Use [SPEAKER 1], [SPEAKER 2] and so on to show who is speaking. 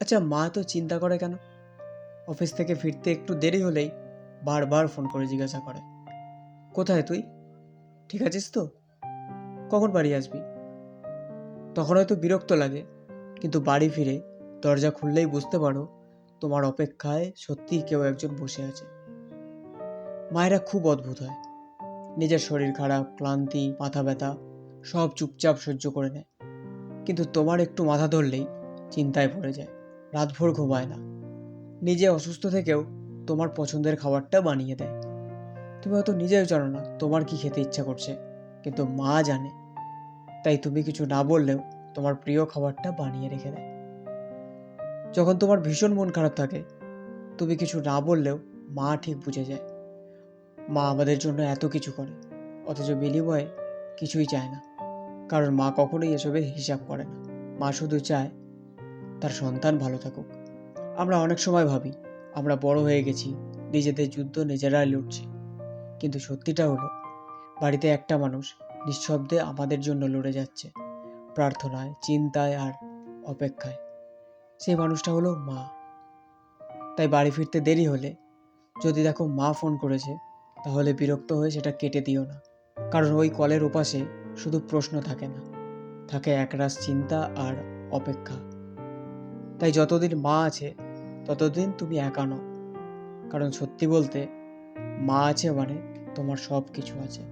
[SPEAKER 1] আচ্ছা, মা তো চিন্তা করে কেন? অফিস থেকে ফিরতে একটু দেরি হলেই বারবার ফোন করে জিজ্ঞাসা করে, কোথায় তুই? ঠিক আছিস তো? কখন বাড়ি আসবি? তখন হয়তো বিরক্ত লাগে, কিন্তু বাড়ি ফিরে দরজা খুললেই বুঝতে পারো তোমার অপেক্ষায় সত্যিই কেউ একজন বসে আছে। মায়েরা খুব অদ্ভুত হয়। নিজের শরীর খারাপ, ক্লান্তি, মাথা ব্যথা সব চুপচাপ সহ্য করে নেয়, কিন্তু তোমার একটু মাথা ধরলেই চিন্তায় পড়ে যায়। রাতভর ঘুমায় না, নিজে অসুস্থ থেকেও তোমার পছন্দের খাবারটা বানিয়ে দেয়। তুমি হয়তো নিজেও জানো না তোমার কি খেতে ইচ্ছা করছে, কিন্তু মা জানে। তাই তুমি কিছু না বললেও তোমার প্রিয় খাবারটা বানিয়ে রেখে দেয়। যখন তোমার ভীষণ মন খারাপ থাকে, তুমি কিছু না বললেও মা ঠিক বুঝে যায়। মা আমাদের জন্য এত কিছু করে, অথচ বিনিময়ে কিছুই চায় না। কারণ মা কখনোই এসবের হিসাব করে না। মা শুধু চায় তার সন্তান ভালো থাকুক। আমরা অনেক সময় ভাবি আমরা বড় হয়ে গেছি, নিজেদের যুদ্ধ নিজেরাই লড়ছি। কিন্তু সত্যিটা হলো, বাড়িতে একটা মানুষ নিঃশব্দে আমাদের জন্য লড়ে যাচ্ছে, প্রার্থনায়, চিন্তায় আর অপেক্ষায়। সেই মানুষটা হলো মা। তাই বাড়ি ফিরতে দেরি হলে যদি দেখো মা ফোন করেছে, তাহলে বিরক্ত হয়ে সেটা কেটে দিও না। কারণ ওই কলের ওপাশে শুধু প্রশ্ন থাকে না, থাকে একরাশ চিন্তা আর অপেক্ষা। তাই যতদিন মা আছে ততদিন তুমি একা নও। কারণ সত্যি বলতে, মা আছে মানে তোমার সব কিছু আছে।